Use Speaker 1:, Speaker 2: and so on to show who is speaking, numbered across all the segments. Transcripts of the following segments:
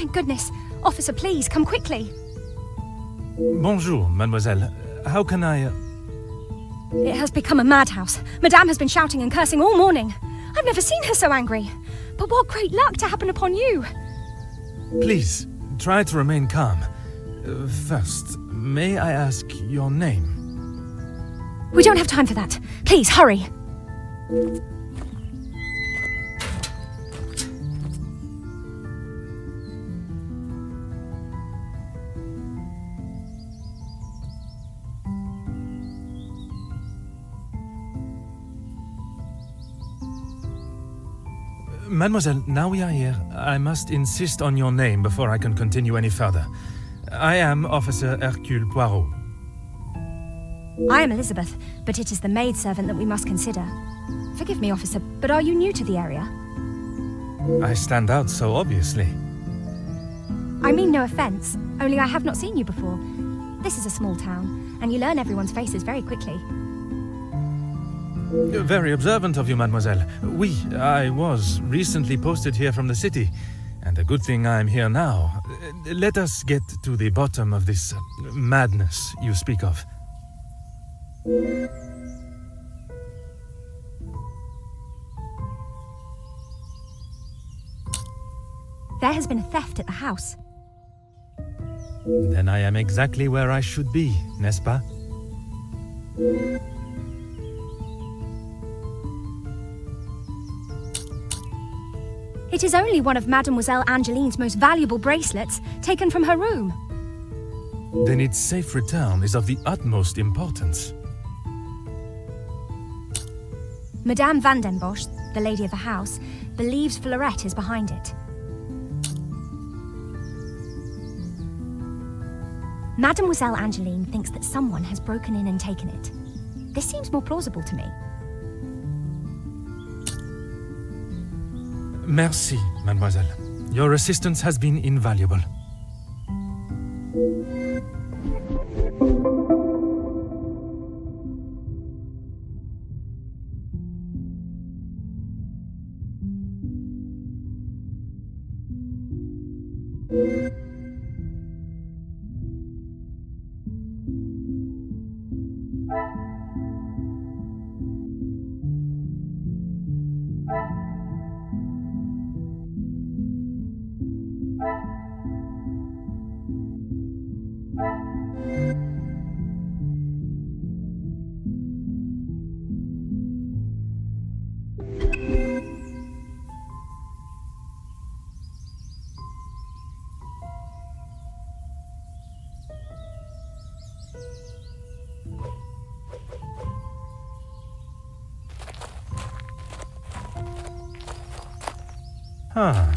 Speaker 1: thank goodness. Officer, please, come quickly.
Speaker 2: Bonjour, mademoiselle. How can I...
Speaker 1: It has become a madhouse. Madame has been shouting and cursing all morning. I've never seen her so angry. But what great luck to happen upon you.
Speaker 2: Please, try to remain calm. First, may I ask your name?
Speaker 1: We don't have time for that. Please, hurry.
Speaker 2: Mademoiselle, now we are here, I must insist on your name before I can continue any further. I am Officer Hercule Poirot.
Speaker 1: I am Elizabeth, but it is the maidservant that we must consider. Forgive me, officer, but are you new to the area?
Speaker 2: I stand out so obviously.
Speaker 1: I mean no offence, only I have not seen you before. This is a small town, and you learn everyone's faces very quickly.
Speaker 2: Very observant of you, mademoiselle. I was recently posted here from the city, and a good thing I'm here now. Let us get to the bottom of this madness you speak of.
Speaker 1: There has been a theft at the house.
Speaker 2: Then I am exactly where I should be, n'est-ce pas?
Speaker 1: It is only one of Mademoiselle Angeline's most valuable bracelets, taken from her room.
Speaker 2: Then its safe return is of the utmost importance.
Speaker 1: Madame Van den Bosch, the lady of the house, believes Fleurette is behind it. Mademoiselle Angeline thinks that someone has broken in and taken it. This seems more plausible to me.
Speaker 2: Merci, mademoiselle. Your assistance has been invaluable. Huh.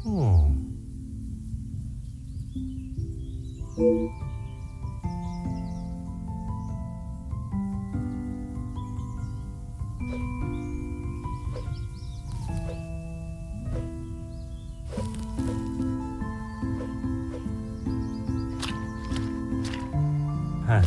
Speaker 2: Oh. Huh.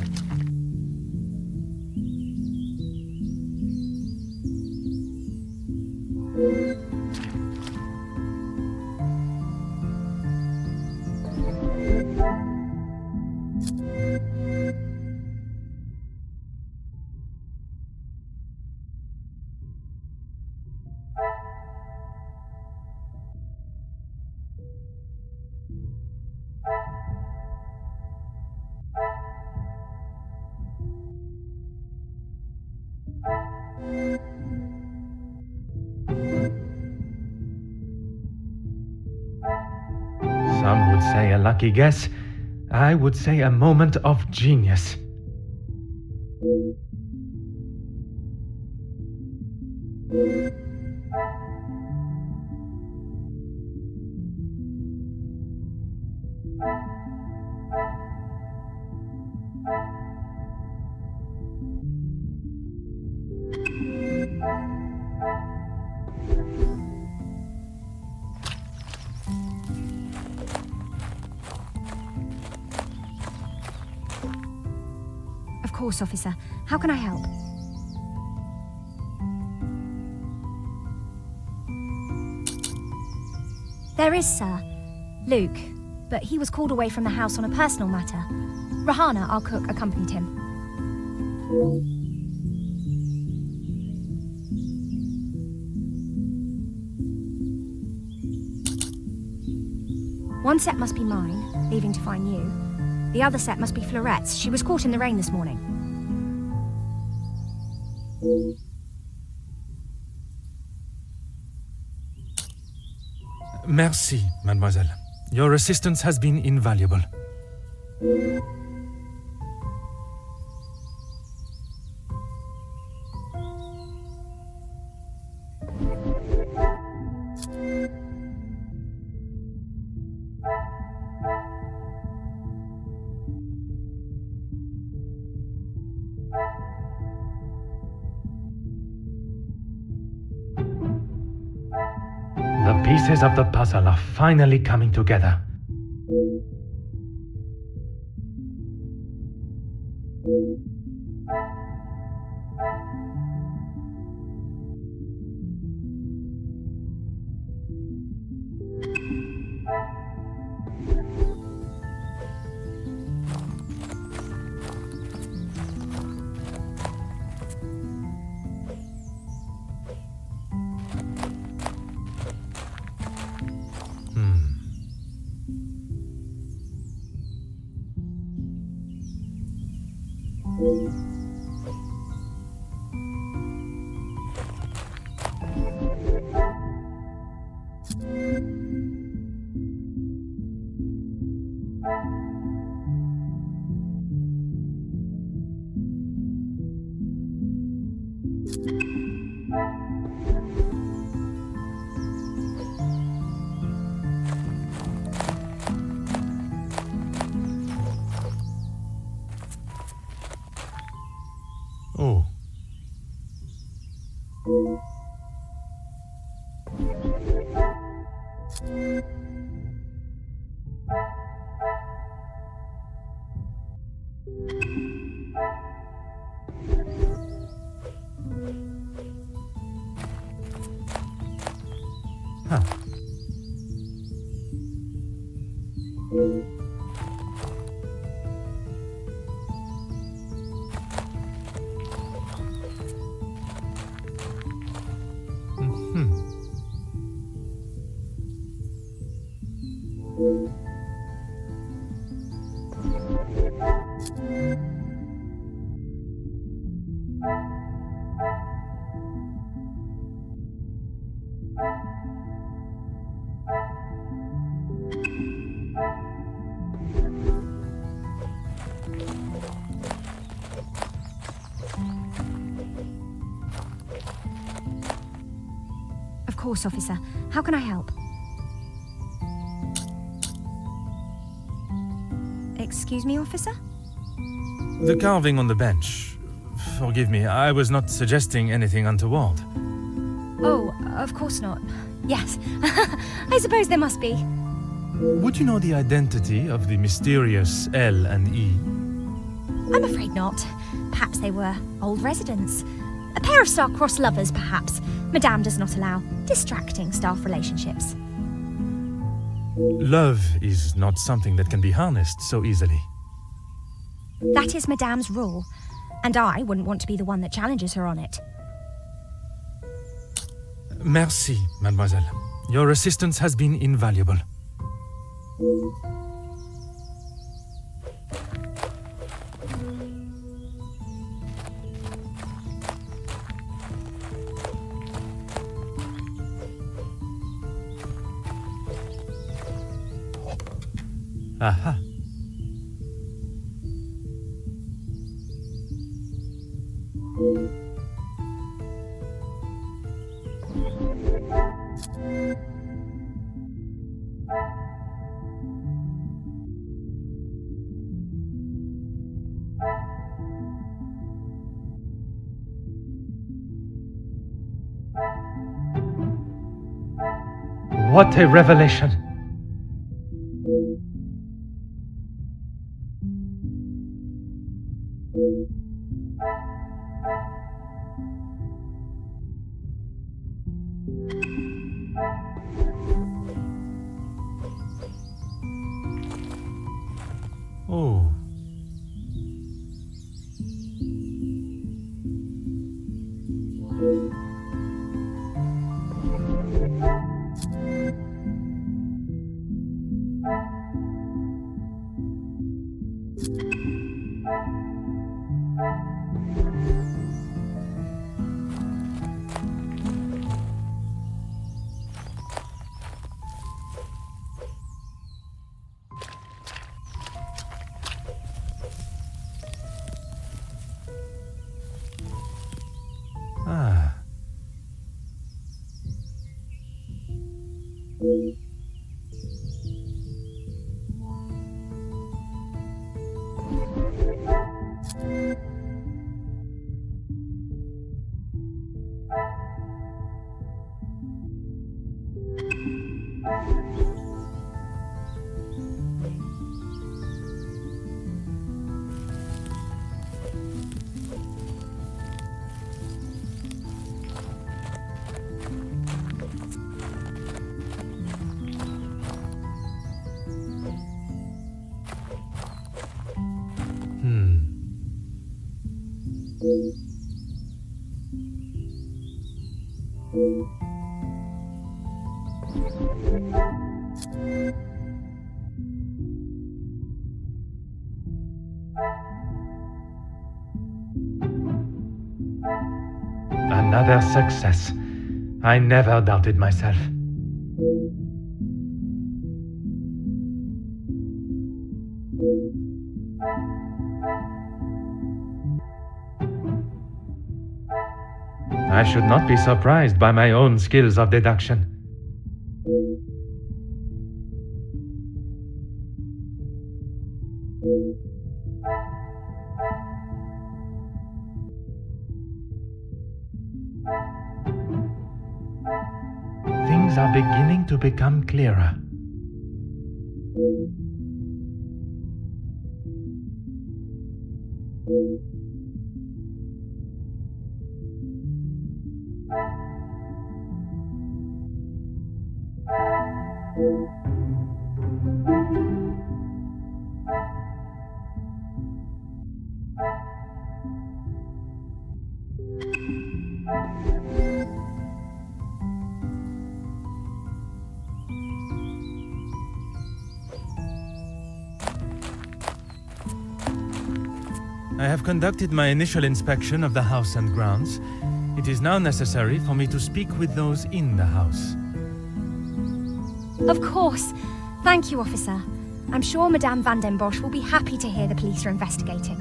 Speaker 2: Some would say a lucky guess. I would say a moment of genius.
Speaker 1: Of course, officer. How can I help? There is, sir. Luke, but he was called away from the house on a personal matter. Rahana, our cook, accompanied him. One set must be mine, leaving to find you. The other set must be Florette's. She was caught in the rain this morning.
Speaker 2: Merci, mademoiselle. Your assistance has been invaluable. The pieces of the puzzle are finally coming together. Oh. Huh.
Speaker 1: Of course, officer. How can I help? Excuse me, officer?
Speaker 2: The carving on the bench. Forgive me, I was not suggesting anything untoward.
Speaker 1: Oh, of course not. Yes, I suppose there must be.
Speaker 2: Would you know the identity of the mysterious L and E?
Speaker 1: I'm afraid not. Perhaps they were old residents. A pair of star-crossed lovers, perhaps. Madame does not allow distracting staff relationships.
Speaker 2: Love is not something that can be harnessed so easily.
Speaker 1: That is Madame's rule, and I wouldn't want to be the one that challenges her on it.
Speaker 2: Merci, mademoiselle. Your assistance has been invaluable. Aha. What a revelation! Oh. Ah. Another success. I never doubted myself. I should not be surprised by my own skills of deduction. Things are beginning to become clearer. I have conducted my initial inspection of the house and grounds. It is now necessary for me to speak with those in the house.
Speaker 1: Of course. Thank you, officer. I'm sure Madame van den Bosch will be happy to hear the police are investigating.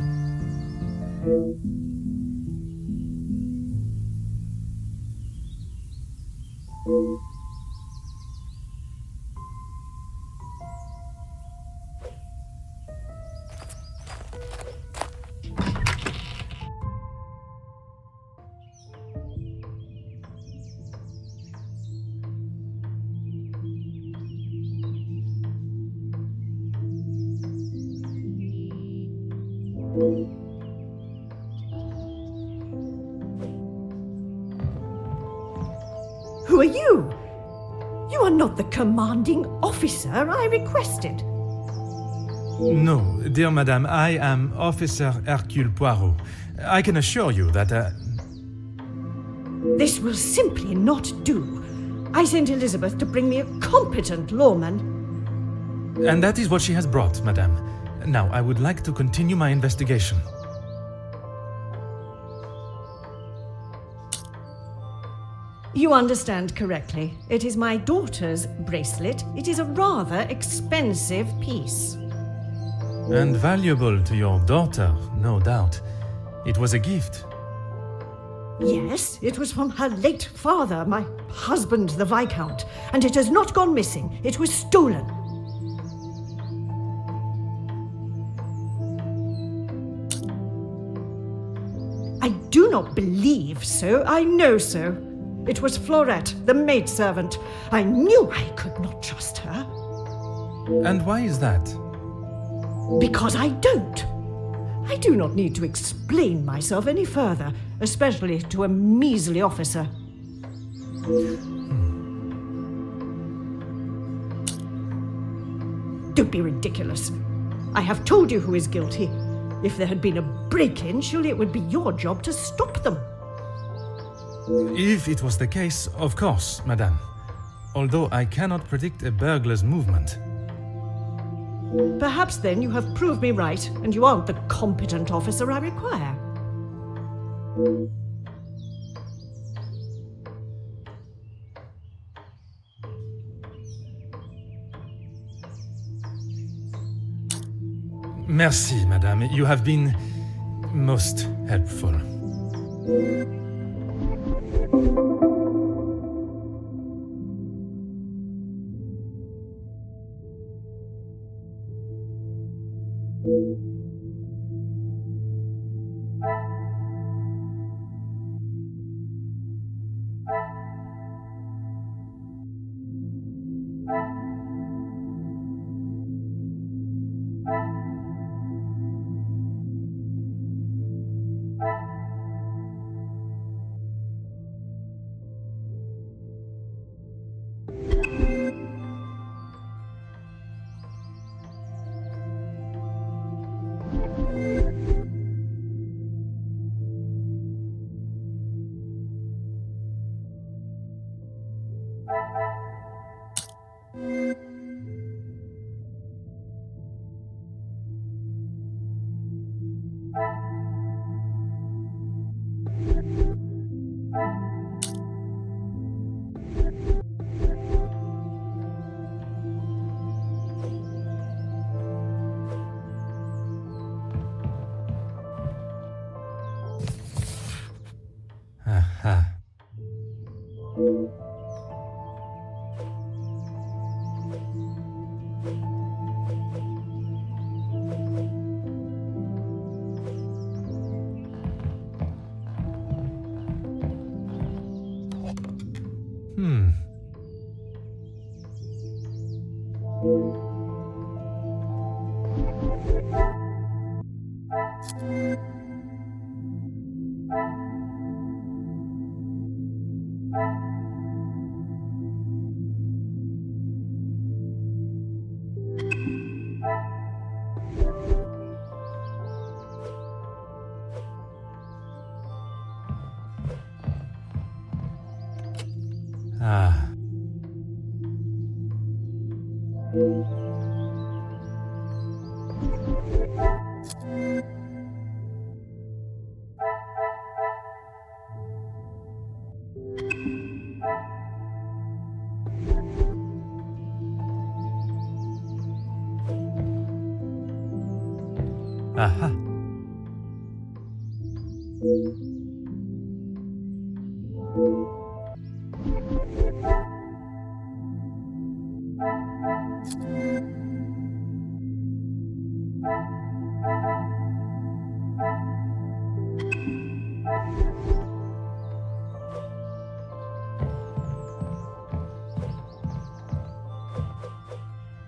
Speaker 3: Who are you? You are not the commanding officer I requested.
Speaker 2: No, dear madame, I am Officer Hercule Poirot. I can assure you that...
Speaker 3: This will simply not do. I sent Elizabeth to bring me a competent lawman.
Speaker 2: And that is what she has brought, madame. Now, I would like to continue my investigation.
Speaker 3: You understand correctly. It is my daughter's bracelet. It is a rather expensive piece.
Speaker 2: And valuable to your daughter, no doubt. It was a gift.
Speaker 3: Yes, it was from her late father, my husband, the Viscount, and it has not gone missing. It was stolen. I do not believe so. I know so. It was Florette, the maidservant. I knew I could not trust her.
Speaker 2: And why is that?
Speaker 3: Because I don't. I do not need to explain myself any further, especially to a measly officer. Don't be ridiculous. I have told you who is guilty. If there had been a break-in, surely it would be your job to stop them.
Speaker 2: If it was the case, of course, madame. Although I cannot predict a burglar's movement.
Speaker 3: Perhaps then you have proved me right, and you aren't the competent officer I require.
Speaker 2: Merci, madame. You have been most helpful. Aha. Ah. Aha.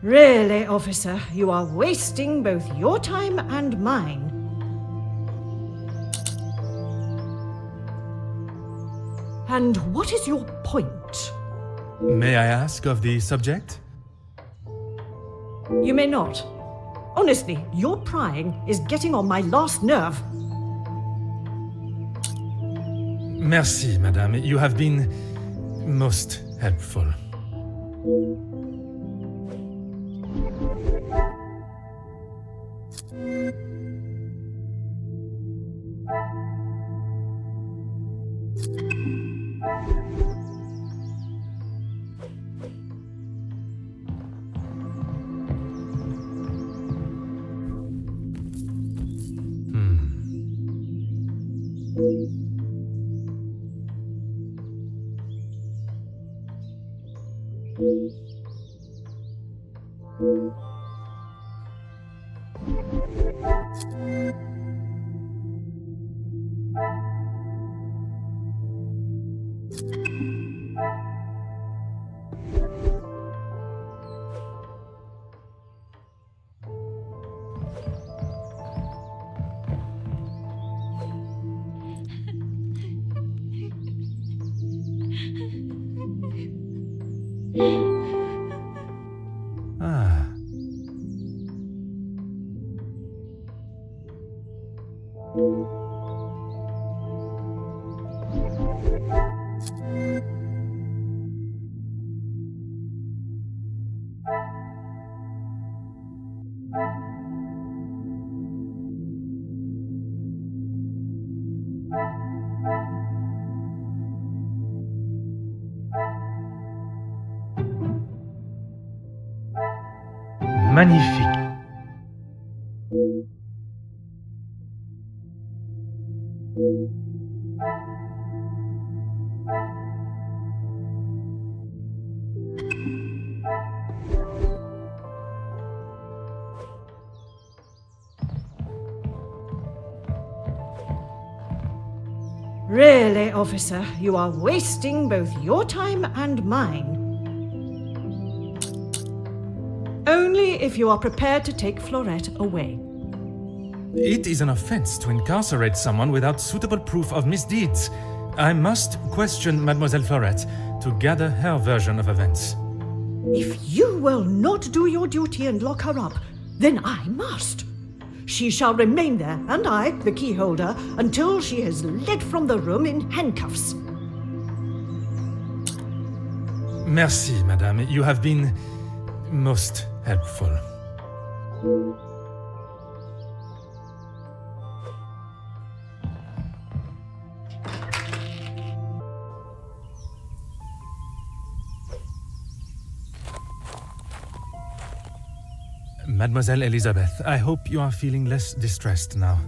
Speaker 3: Really, officer, you are wasting both your time and mine. And what is your point?
Speaker 2: May I ask of the subject?
Speaker 3: You may not. Honestly, your prying is getting on my last nerve.
Speaker 2: Merci, madame. You have been most helpful. Ah. Magnifique.
Speaker 3: Really, officer, you are wasting both your time and mine. Only if you are prepared to take Florette away.
Speaker 2: It is an offense to incarcerate someone without suitable proof of misdeeds. I must question Mademoiselle Florette to gather her version of events.
Speaker 3: If you will not do your duty and lock her up, then I must. She shall remain there, and I, the key holder, until she is led from the room in handcuffs.
Speaker 2: Merci, madame. You have been most helpful. Mademoiselle Elizabeth, I hope you are feeling less distressed now.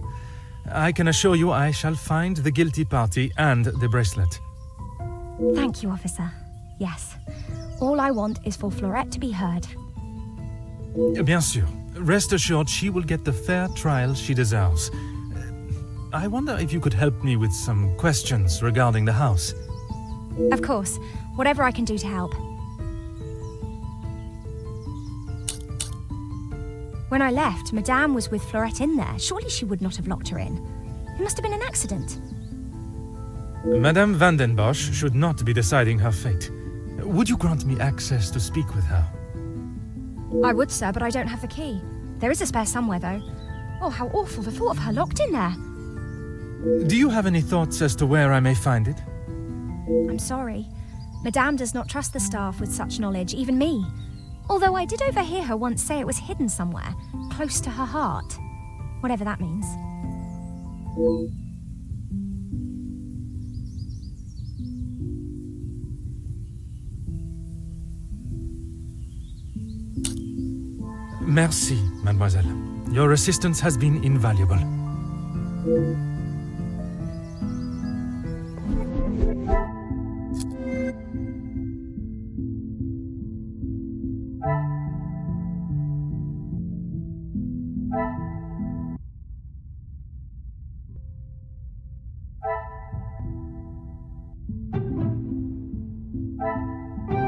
Speaker 2: I can assure you I shall find the guilty party and the bracelet.
Speaker 1: Thank you, officer. Yes. All I want is for Florette to be heard.
Speaker 2: Bien sûr. Rest assured she will get the fair trial she deserves. I wonder if you could help me with some questions regarding the house.
Speaker 1: Of course. Whatever I can do to help. When I left, Madame was with Florette in there. Surely she would not have locked her in. It must have been an accident.
Speaker 2: Madame van den Bosch should not be deciding her fate. Would you grant me access to speak with her?
Speaker 1: I would, sir, but I don't have the key. There is a spare somewhere, though. Oh, how awful, the thought of her locked in there.
Speaker 2: Do you have any thoughts as to where I may find it?
Speaker 1: I'm sorry. Madame does not trust the staff with such knowledge, even me. Although I did overhear her once say it was hidden somewhere, close to her heart. Whatever that means.
Speaker 2: Merci, mademoiselle. Your assistance has been invaluable.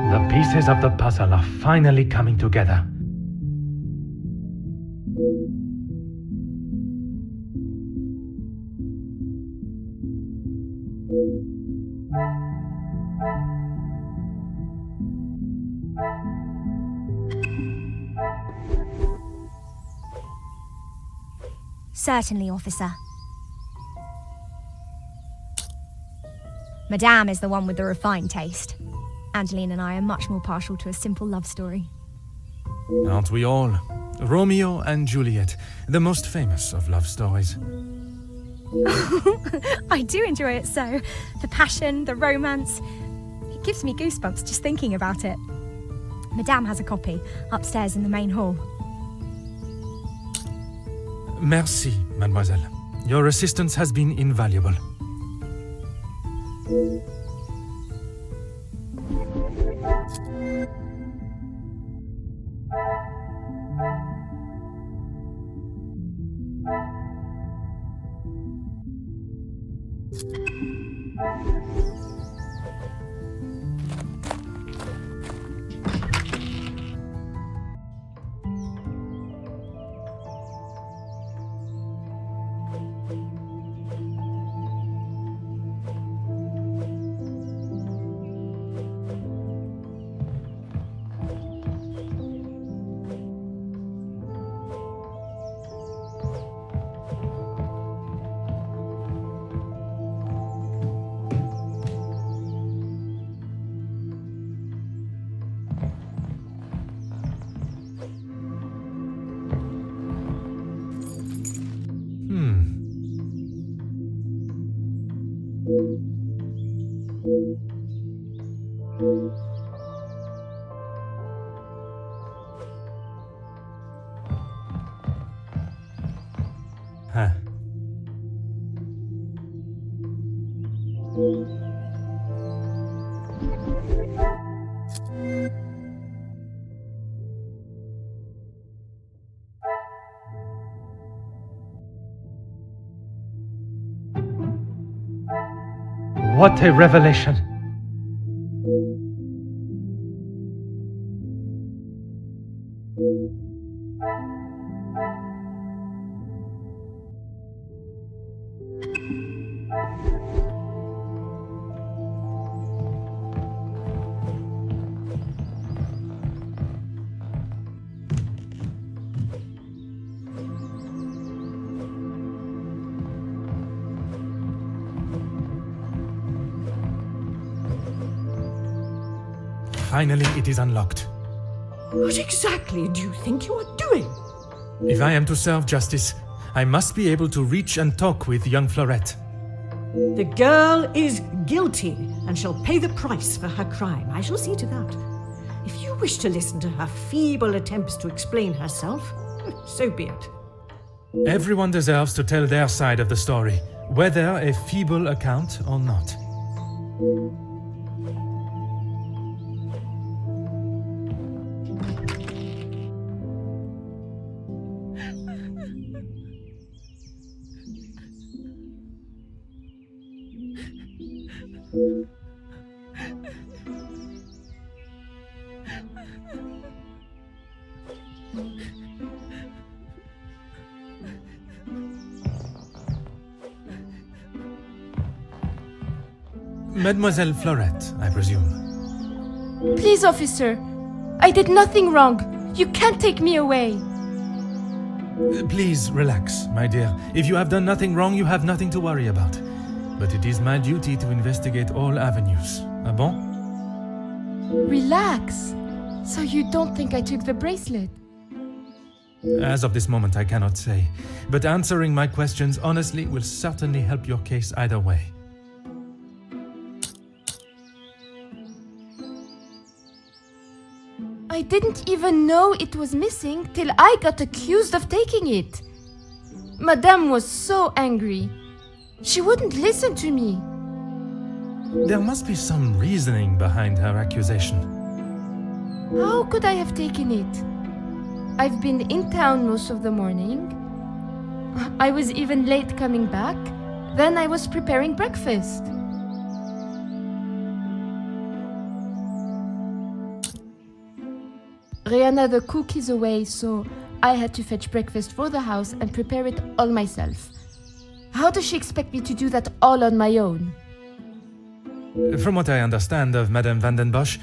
Speaker 2: The pieces of the puzzle are finally coming together.
Speaker 1: Certainly, officer. Madame is the one with the refined taste. Angeline and I are much more partial to a simple love story.
Speaker 2: Aren't we all? Romeo and Juliet, the most famous of love stories.
Speaker 1: I do enjoy it so. The passion, the romance. It gives me goosebumps just thinking about it. Madame has a copy upstairs in the main hall.
Speaker 2: Merci, mademoiselle. Your assistance has been invaluable. Huh. What a revelation! Finally, it is unlocked.
Speaker 3: What exactly do you think you are doing?
Speaker 2: If I am to serve justice, I must be able to reach and talk with young Florette.
Speaker 3: The girl is guilty and shall pay the price for her crime. I shall see to that. If you wish to listen to her feeble attempts to explain herself, so be it.
Speaker 2: Everyone deserves to tell their side of the story, whether a feeble account or not. Mademoiselle Florette, I presume.
Speaker 4: Please, officer. I did nothing wrong. You can't take me away.
Speaker 2: Please relax, my dear. If you have done nothing wrong, you have nothing to worry about. But it is my duty to investigate all avenues. Ah bon?
Speaker 4: Relax. So you don't think I took the bracelet?
Speaker 2: As of this moment, I cannot say. But answering my questions honestly will certainly help your case either way.
Speaker 4: I didn't even know it was missing till I got accused of taking it. Madame was so angry. She wouldn't listen to me.
Speaker 2: There must be some reasoning behind her accusation.
Speaker 4: How could I have taken it? I've been in town most of the morning. I was even late coming back. Then I was preparing breakfast. Rihanna the cook is away, so I had to fetch breakfast for the house and prepare it all myself. How does she expect me to do that all on my own?
Speaker 2: From what I understand of Madame van den Bosch,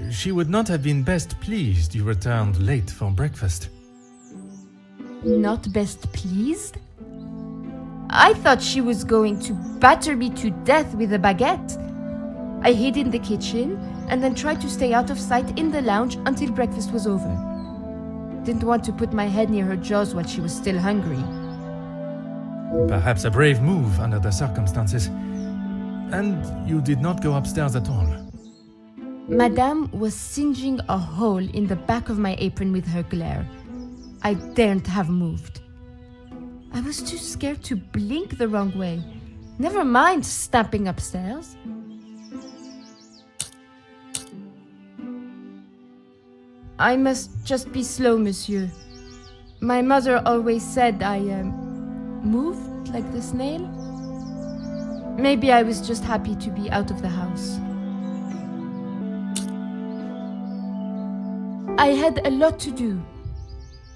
Speaker 2: she would not have been best pleased you returned late for breakfast.
Speaker 4: Not best pleased? I thought she was going to batter me to death with a baguette. I hid in the kitchen and then tried to stay out of sight in the lounge until breakfast was over. Didn't want to put my head near her jaws while she was still hungry.
Speaker 2: Perhaps a brave move under the circumstances. And you did not go upstairs at all.
Speaker 4: Madame was singeing a hole in the back of my apron with her glare. I daren't have moved. I was too scared to blink the wrong way. Never mind stamping upstairs. I must just be slow, monsieur. My mother always said I moved like the snail. Maybe I was just happy to be out of the house. I had a lot to do.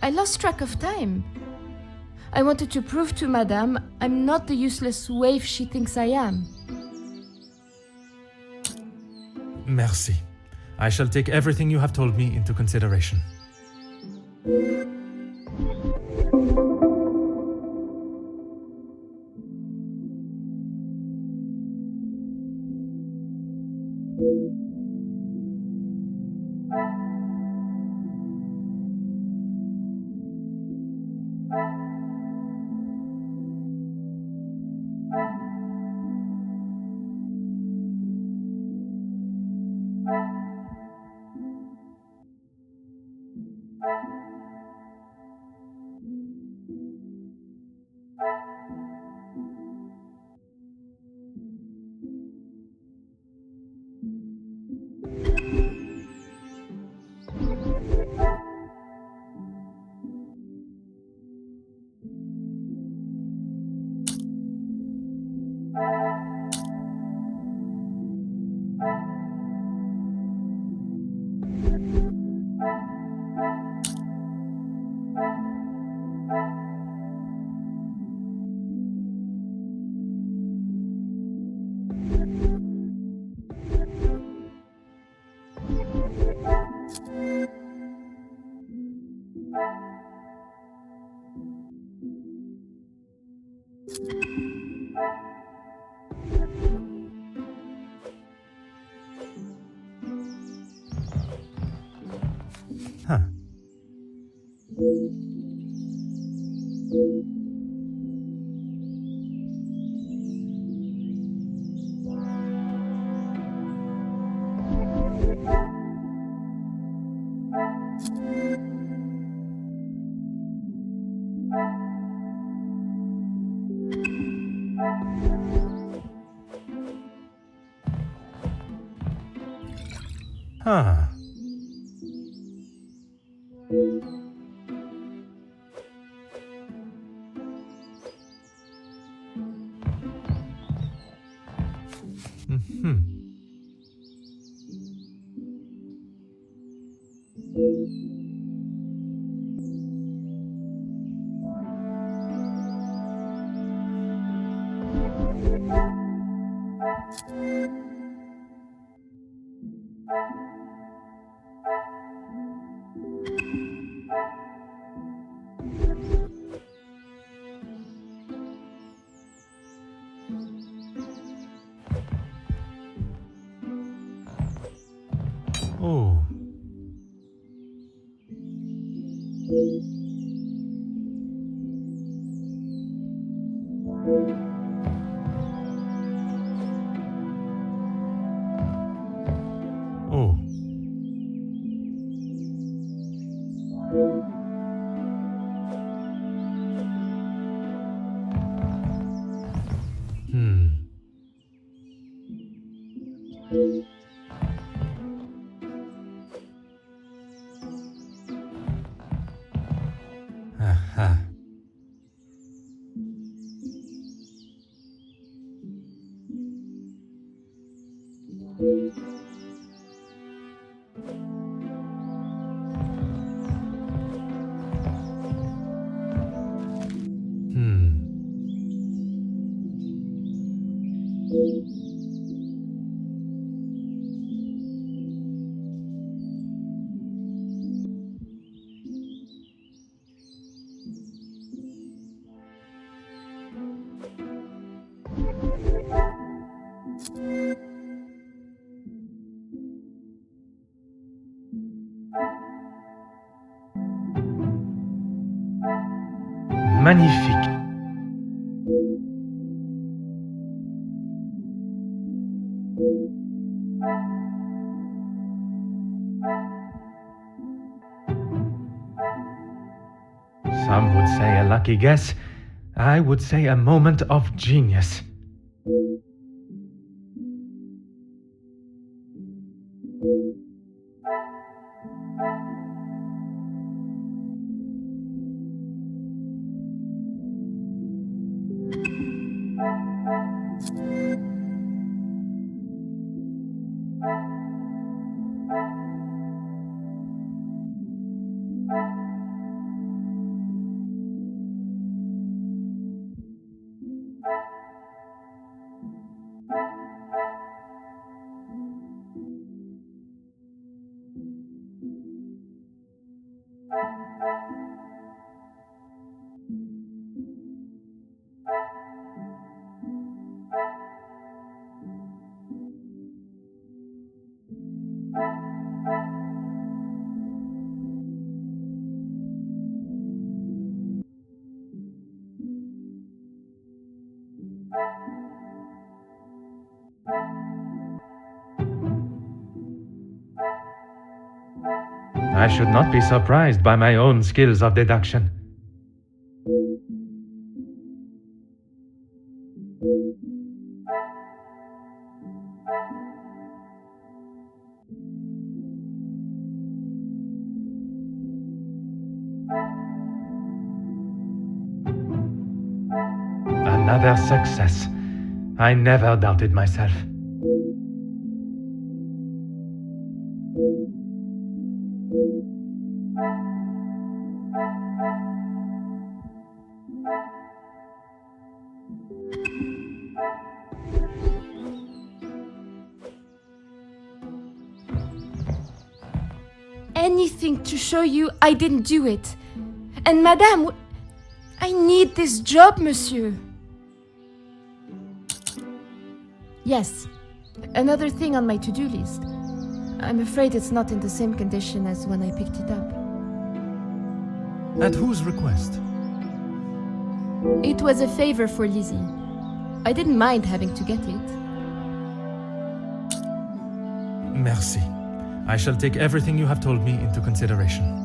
Speaker 4: I lost track of time. I wanted to prove to Madame I'm not the useless waif she thinks I am.
Speaker 2: Merci. I shall take everything you have told me into consideration. Huh. Huh. Mm-hmm. Oh. Oh. Hmm. Aha. Hmm. Magnifique. Some would say a lucky guess. I would say a moment of genius. I should not be surprised by my own skills of deduction. Another success. I never doubted myself.
Speaker 4: Anything to show you I didn't do it. And Madame, I need this job, monsieur. Yes, another thing on my to-do list. I'm afraid it's not in the same condition as when I picked it up.
Speaker 2: At whose request?
Speaker 4: It was a favor for Lizzie. I didn't mind having to get it.
Speaker 2: Merci. I shall take everything you have told me into consideration.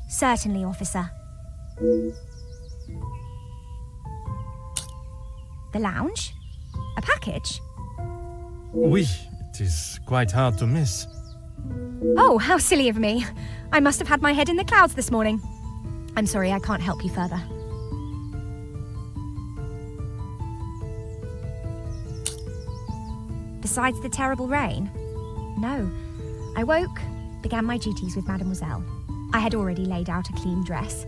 Speaker 1: Certainly, officer. The lounge? A package?
Speaker 2: Oui, it is quite hard to miss.
Speaker 1: Oh, how silly of me. I must have had my head in the clouds this morning. I'm sorry, I can't help you further. Besides the terrible rain? No. I woke, began my duties with Mademoiselle. I had already laid out a clean dress.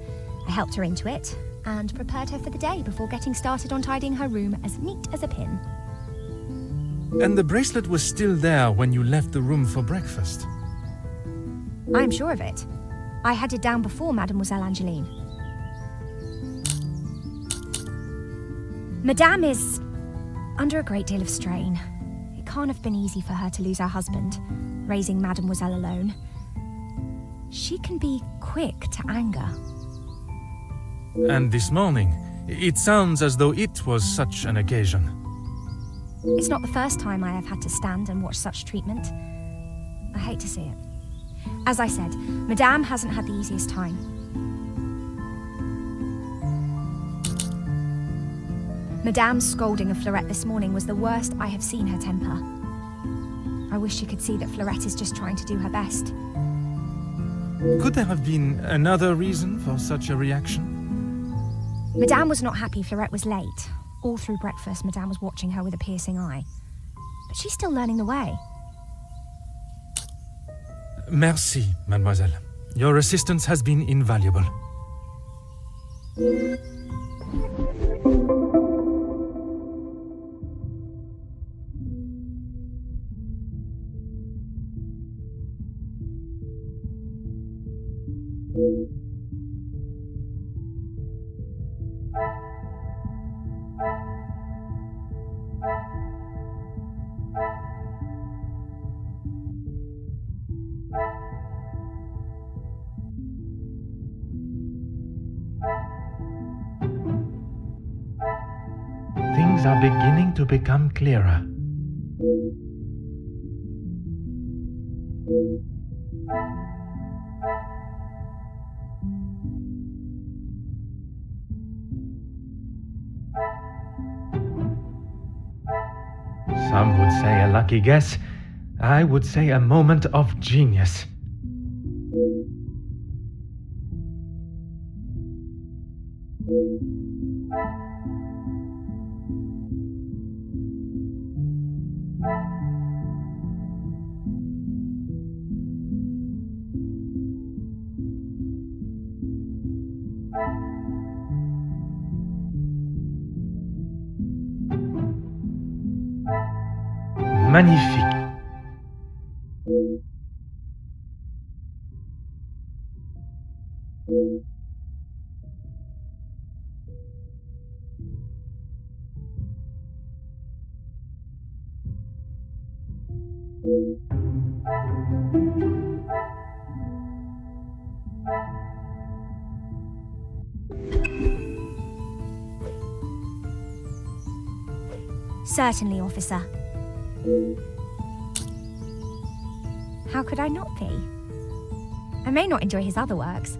Speaker 1: I helped her into it and prepared her for the day before getting started on tidying her room as neat as a pin.
Speaker 2: And the bracelet was still there when you left the room for breakfast?
Speaker 1: I'm sure of it. I had it down before Mademoiselle Angeline. Madame is under a great deal of strain. It can't have been easy for her to lose her husband, raising Mademoiselle alone. She can be quick to anger.
Speaker 2: And this morning, it sounds as though it was such an occasion.
Speaker 1: It's not the first time I have had to stand and watch such treatment. I hate to see it. As I said, Madame hasn't had the easiest time. Madame's scolding of Fleurette this morning was the worst I have seen her temper. I wish you could see that Fleurette is just trying to do her best.
Speaker 2: Could there have been another reason for such a reaction?
Speaker 1: Madame was not happy Fleurette was late. All through breakfast, Madame was watching her with a piercing eye. But she's still learning the way.
Speaker 2: Merci, mademoiselle. Your assistance has been invaluable. Things are beginning to become clearer. Some would say a lucky guess. I would say a moment of genius. Magnifique.
Speaker 1: Certainly, officer. How could I not be? I may not enjoy his other works,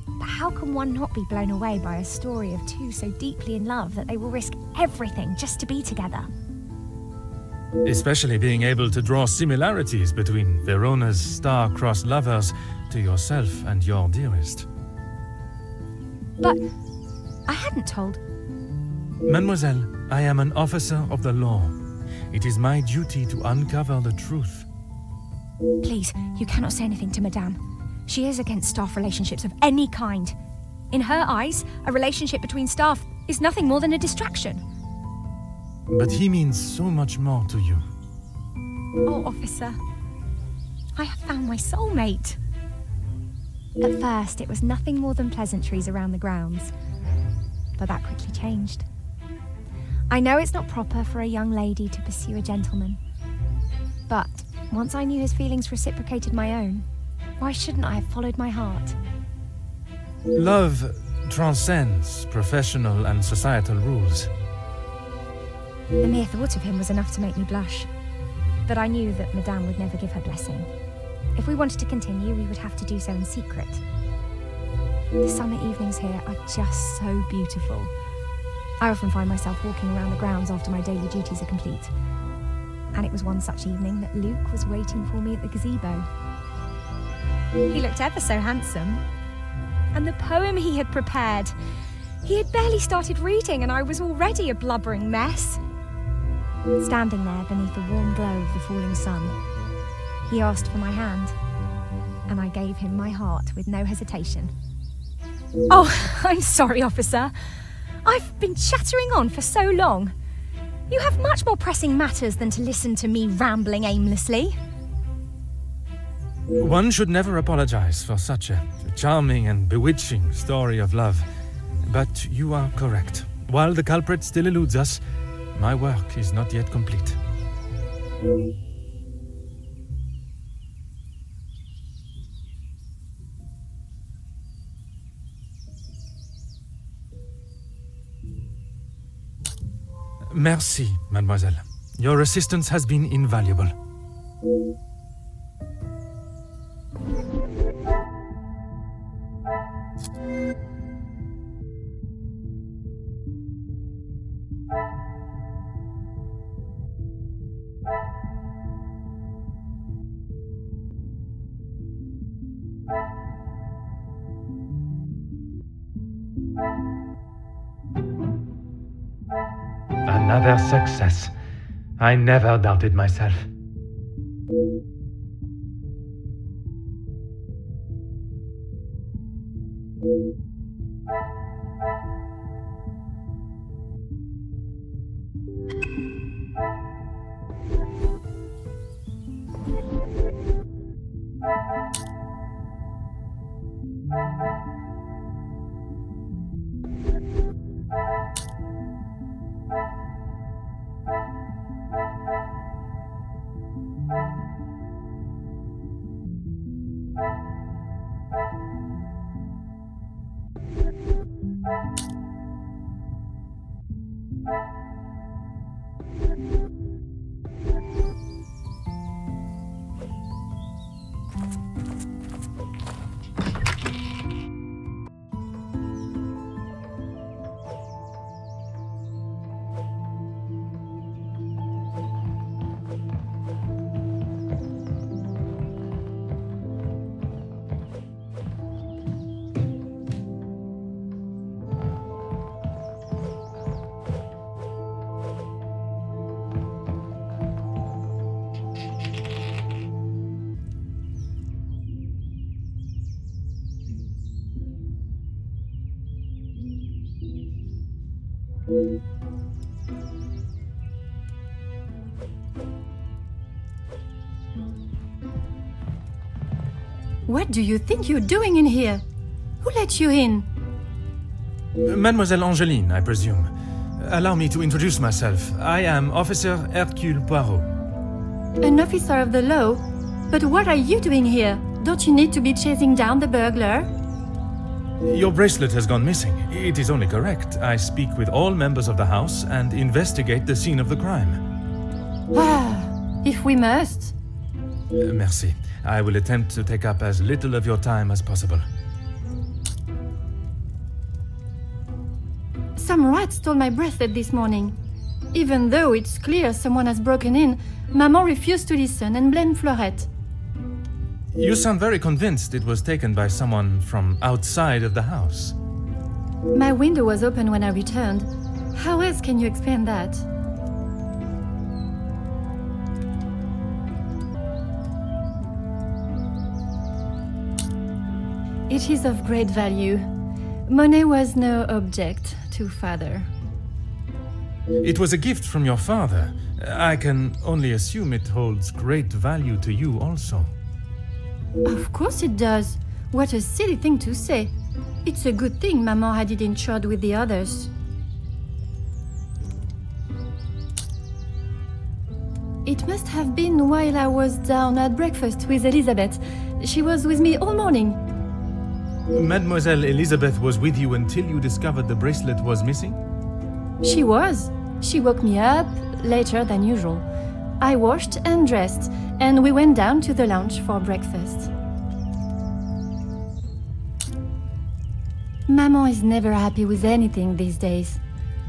Speaker 1: but how can one not be blown away by a story of two so deeply in love that they will risk everything just to be together?
Speaker 2: Especially being able to draw similarities between Verona's star-crossed lovers to yourself and your dearest.
Speaker 1: But I hadn't told.
Speaker 2: Mademoiselle, I am an officer of the law. It is my duty to uncover the truth.
Speaker 1: Please, you cannot say anything to Madame. She is against staff relationships of any kind. In her eyes, a relationship between staff is nothing more than a distraction.
Speaker 2: But he means so much more to you.
Speaker 1: Oh, officer, I have found my soulmate. At first, it was nothing more than pleasantries around the grounds, but that quickly changed. I know it's not proper for a young lady to pursue a gentleman, but once I knew his feelings reciprocated my own, why shouldn't I have followed my heart?
Speaker 2: Love transcends professional and societal rules.
Speaker 1: The mere thought of him was enough to make me blush, but I knew that Madame would never give her blessing. If we wanted to continue, we would have to do so in secret. The summer evenings here are just so beautiful. I often find myself walking around the grounds after my daily duties are complete. And it was one such evening that Luke was waiting for me at the gazebo. He looked ever so handsome. And the poem he had prepared, he had barely started reading and I was already a blubbering mess. Standing there beneath the warm glow of the falling sun, he asked for my hand, and I gave him my heart with no hesitation. Oh, I'm sorry, officer. I've been chattering on for so long. You have much more pressing matters than to listen to me rambling aimlessly.
Speaker 2: One should never apologize for such a charming and bewitching story of love. But you are correct. While the culprit still eludes us, my work is not yet complete. Merci, mademoiselle. Your assistance has been invaluable. Another success. I never doubted myself.
Speaker 5: What do you think you're doing in here? Who let you in?
Speaker 2: Mademoiselle Angeline, I presume. Allow me to introduce myself. I am Officer Hercule Poirot.
Speaker 5: An officer of the law? But what are you doing here? Don't you need to be chasing down the burglar?
Speaker 2: Your bracelet has gone missing. It is only correct. I speak with all members of the house and investigate the scene of the crime.
Speaker 5: Ah, if we must.
Speaker 2: Merci. I will attempt to take up as little of your time as possible.
Speaker 5: Some rat stole my bracelet this morning. Even though it's clear someone has broken in, Maman refused to listen and blamed Fleurette.
Speaker 2: You sound very convinced it was taken by someone from outside of the house.
Speaker 5: My window was open when I returned. How else can you explain that? It is of great value. Money was no object to father.
Speaker 2: It was a gift from your father. I can only assume it holds great value to you also.
Speaker 5: Of course it does. What a silly thing to say. It's a good thing Maman had it insured with the others. It must have been while I was down at breakfast with Elizabeth. She was with me all morning.
Speaker 2: Mademoiselle Elizabeth was with you until you discovered the bracelet was missing?
Speaker 5: She was. She woke me up later than usual. I washed and dressed, and we went down to the lounge for breakfast. Maman is never happy with anything these days.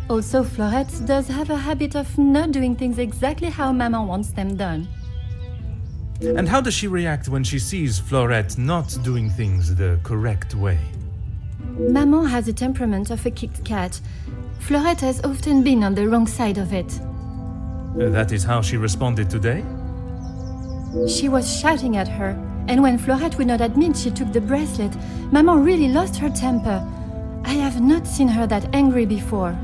Speaker 5: Also, Fleurette does have a habit of not doing things exactly how Maman wants them done.
Speaker 2: And how does she react when she sees Fleurette not doing things the correct way?
Speaker 5: Maman has the temperament of a kicked cat. Fleurette has often been on the wrong side of it.
Speaker 2: That is how she responded today?
Speaker 5: She was shouting at her, and when Fleurette would not admit she took the bracelet, Maman really lost her temper. I have not seen her that angry before.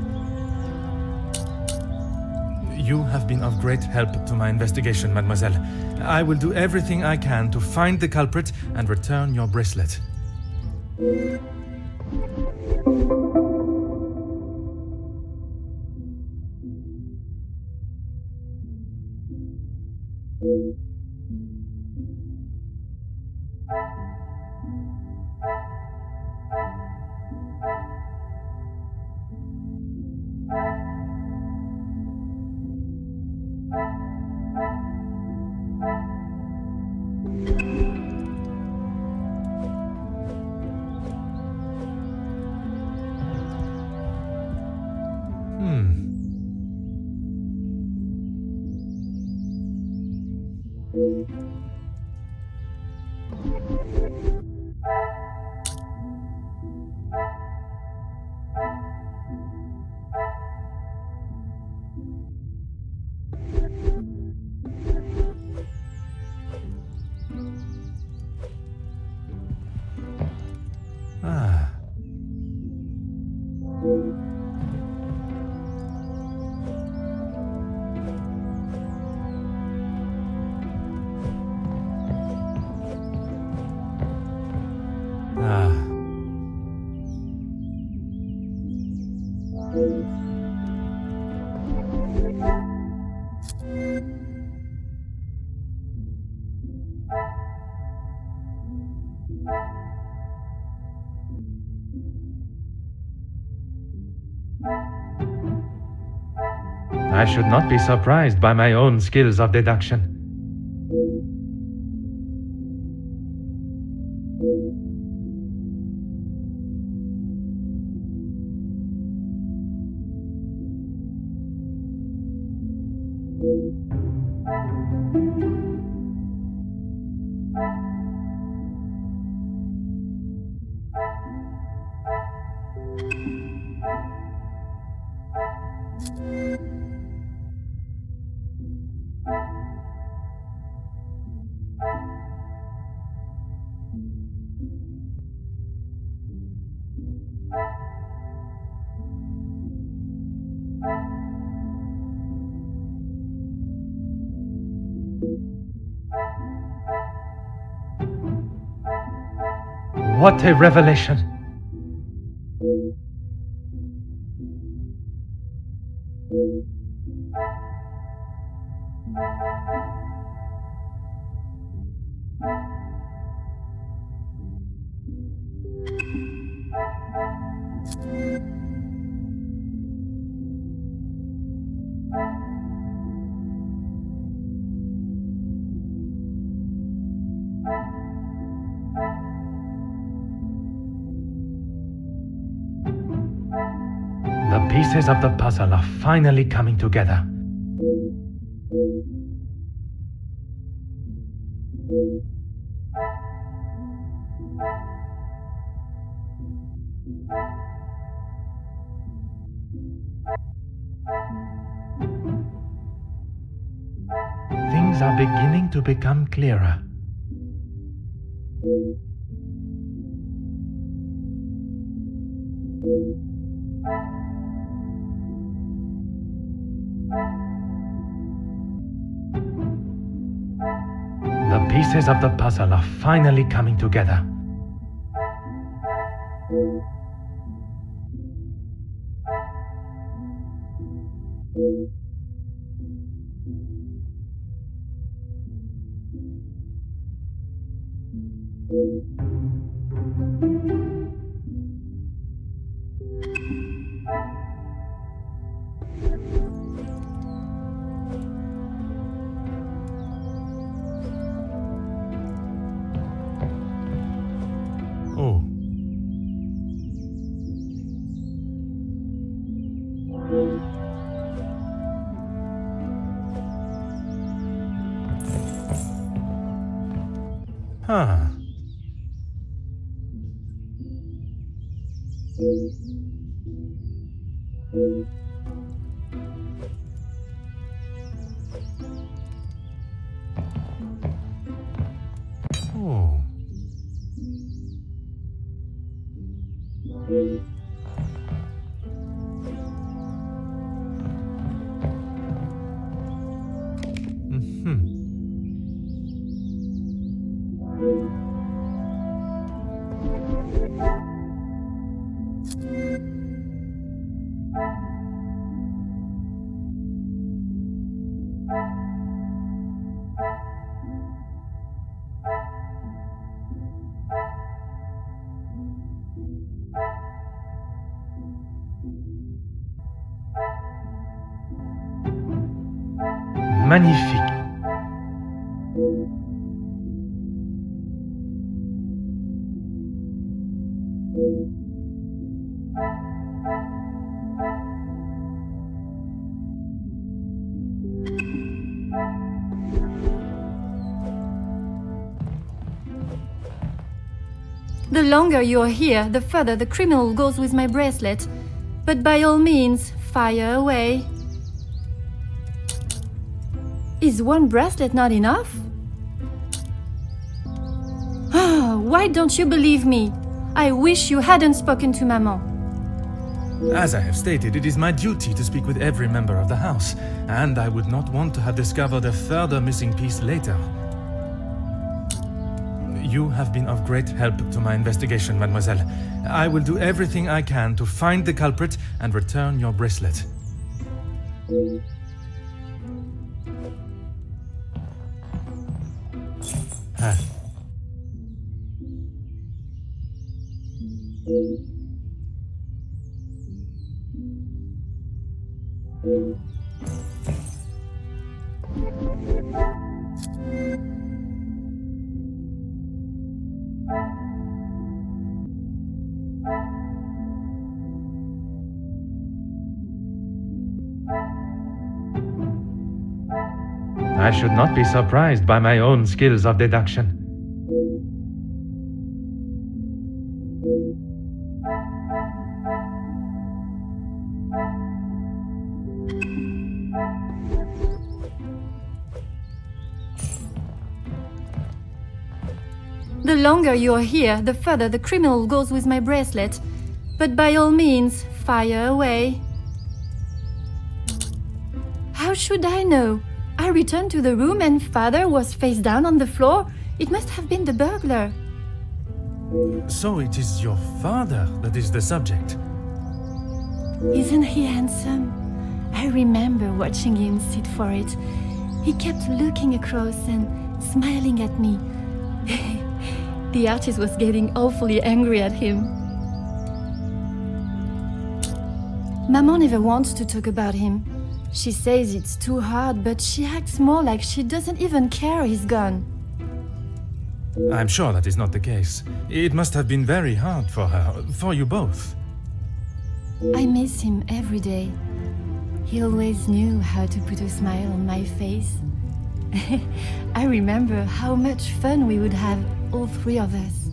Speaker 2: You have been of great help to my investigation, mademoiselle. I will do everything I can to find the culprit and return your bracelet. I should not be surprised by my own skills of deduction. What a revelation! The pieces of the puzzle are finally coming together. Things are beginning to become clearer. The pieces of the puzzle are finally coming together. Oh. Huh. Oh. Magnifique.
Speaker 5: The longer you're here, the further the criminal goes with my bracelet. But by all means, fire away. Is one bracelet not enough? Why don't you believe me? I wish you hadn't spoken to Maman.
Speaker 2: As I have stated, it is my duty to speak with every member of the house, and I would not want to have discovered a further missing piece later. You have been of great help to my investigation, mademoiselle. I will do everything I can to find the culprit and return your bracelet. I should not be surprised by my own skills of deduction.
Speaker 5: The longer you're here, the further the criminal goes with my bracelet. But by all means, fire away. How should I know? I returned to the room and Father was face down on the floor. It must have been the burglar.
Speaker 2: So it is your father that is the subject.
Speaker 5: Isn't he handsome? I remember watching him sit for it. He kept looking across and smiling at me. The artist was getting awfully angry at him. Maman never wants to talk about him. She says it's too hard, but she acts more like she doesn't even care he's gone.
Speaker 2: I'm sure that is not the case. It must have been very hard for her, for you both.
Speaker 5: I miss him every day. He always knew how to put a smile on my face. I remember how much fun we would have, all three of us.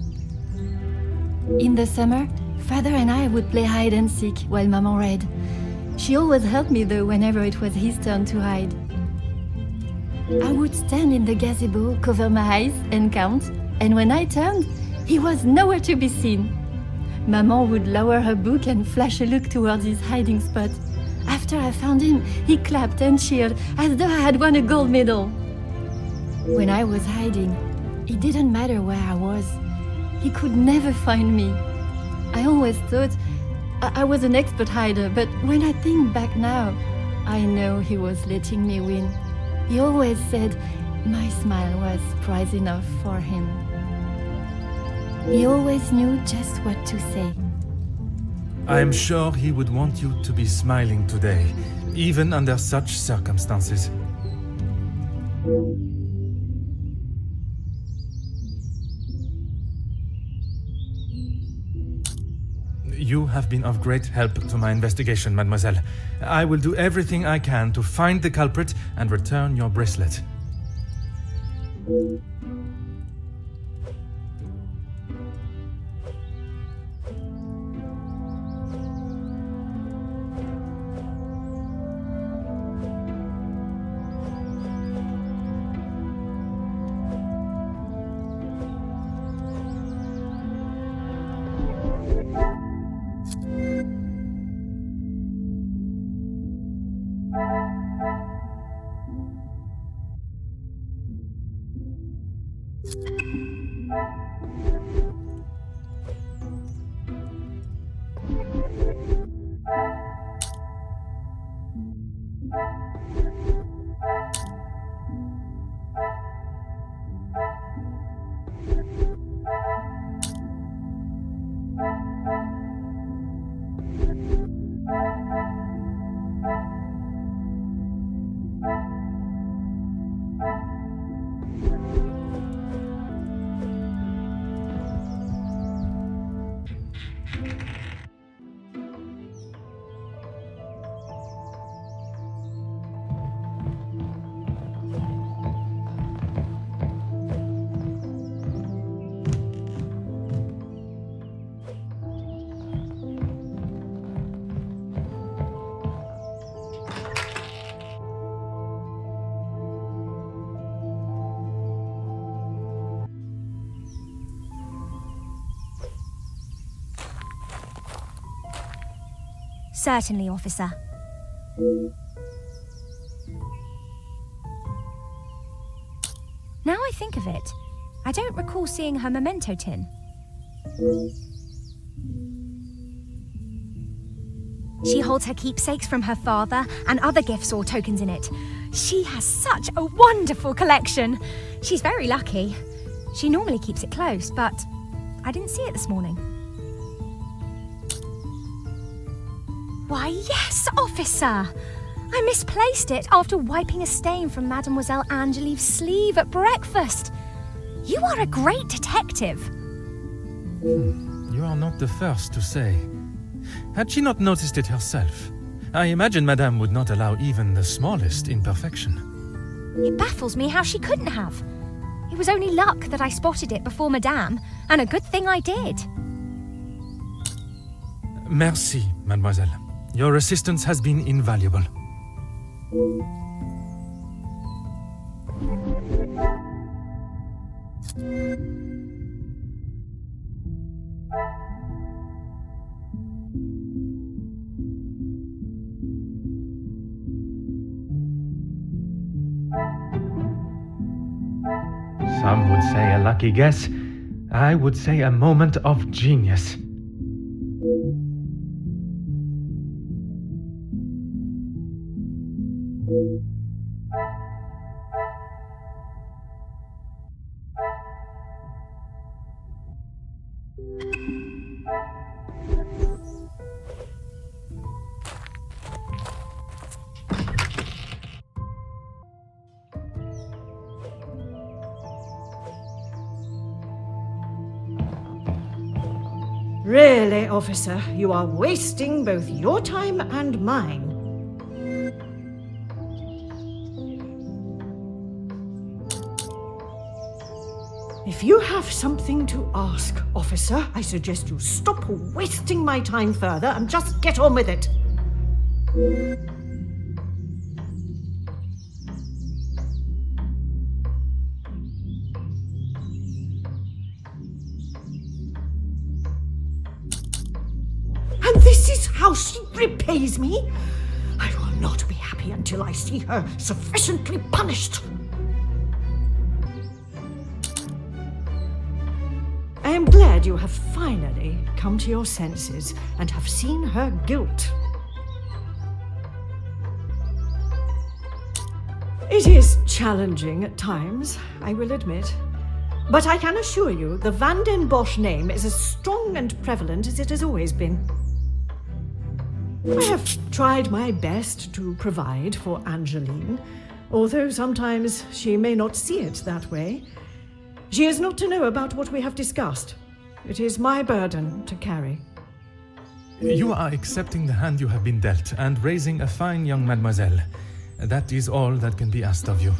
Speaker 5: In the summer, Father and I would play hide and seek while Maman read. She always helped me though whenever it was his turn to hide. I would stand in the gazebo, cover my eyes and count, and when I turned, he was nowhere to be seen. Maman would lower her book and flash a look towards his hiding spot. After I found him, he clapped and cheered as though I had won a gold medal. When I was hiding, it didn't matter where I was. He could never find me. I always thought I was an expert hider, but when I think back now, I know he was letting me win. He always said my smile was prize enough for him. He always knew just what to say.
Speaker 2: I am sure he would want you to be smiling today, even under such circumstances. You have been of great help to my investigation, mademoiselle. I will do everything I can to find the culprit and return your bracelet.
Speaker 1: Certainly, officer. Now I think of it, I don't recall seeing her memento tin. She holds her keepsakes from her father and other gifts or tokens in it. She has such a wonderful collection. She's very lucky. She normally keeps it close, but I didn't see it this morning. Why, yes, officer! I misplaced it after wiping a stain from Mademoiselle Angelieve's sleeve at breakfast. You are a great detective.
Speaker 2: You are not the first to say. Had she not noticed it herself, I imagine Madame would not allow even the smallest imperfection.
Speaker 1: It baffles me how she couldn't have. It was only luck that I spotted it before Madame, and a good thing I did.
Speaker 2: Merci, mademoiselle. Your assistance has been invaluable. Some would say a lucky guess. I would say a moment of genius.
Speaker 3: Really, officer, you are wasting both your time and mine. If you have something to ask, officer, I suggest you stop wasting my time further and just get on with it. And this is how she repays me? I will not be happy until I see her sufficiently punished. I am glad you have finally come to your senses and have seen her guilt. It is challenging at times, I will admit. But I can assure you the Van den Bosch name is as strong and prevalent as it has always been. I have tried my best to provide for Angeline, although sometimes she may not see it that way. She is not to know about what we have discussed. It is my burden to carry.
Speaker 2: You are accepting the hand you have been dealt and raising a fine young mademoiselle. That is all that can be asked of you.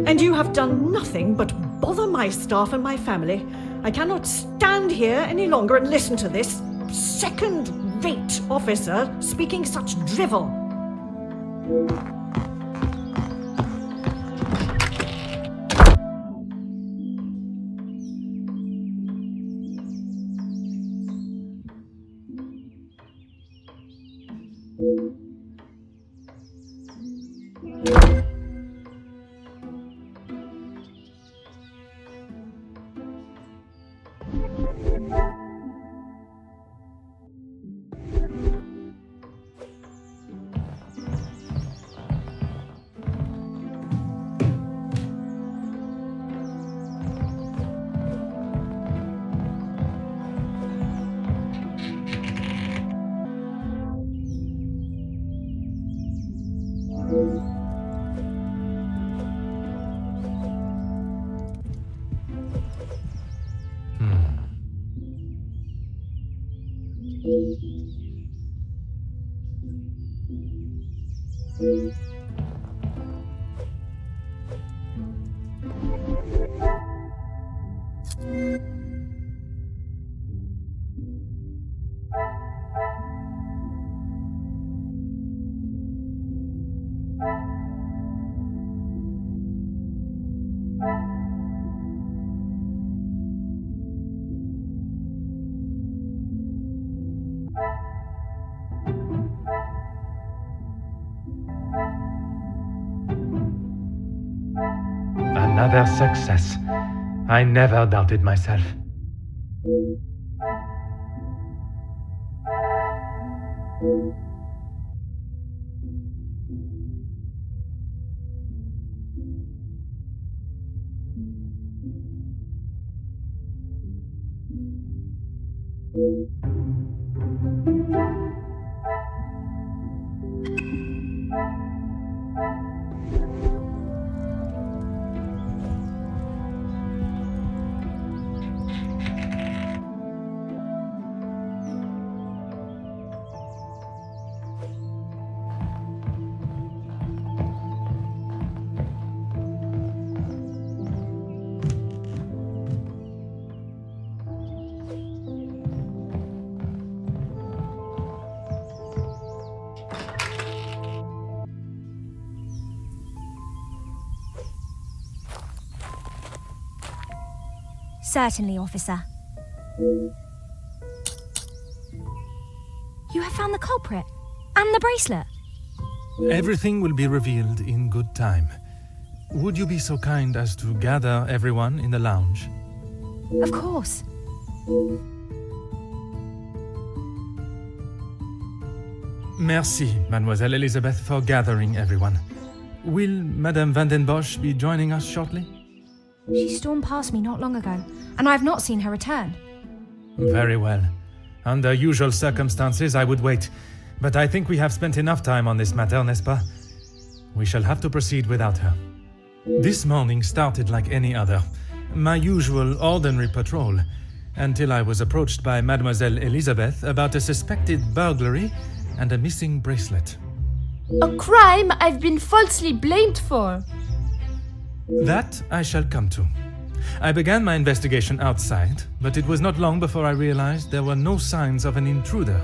Speaker 3: And you have done nothing but bother my staff and my family. I cannot stand here any longer and listen to this second-rate officer speaking such drivel.
Speaker 2: Another success. I never doubted myself.
Speaker 1: Certainly, officer. You have found the culprit and the bracelet.
Speaker 2: Everything will be revealed in good time. Would you be so kind as to gather everyone in the lounge?
Speaker 1: Of course.
Speaker 2: Merci, Mademoiselle Elizabeth, for gathering everyone. Will Madame Van den Bosch be joining us shortly?
Speaker 1: She stormed past me not long ago, and I have not seen her return.
Speaker 2: Very well. Under usual circumstances, I would wait. But I think we have spent enough time on this matter, n'est-ce pas? We shall have to proceed without her. This morning started like any other. My usual ordinary patrol. until I was approached by Mademoiselle Elizabeth about a suspected burglary and a missing bracelet.
Speaker 4: A crime I've been falsely blamed for.
Speaker 2: That I shall come to. I began my investigation outside, but it was not long before I realized there were no signs of an intruder,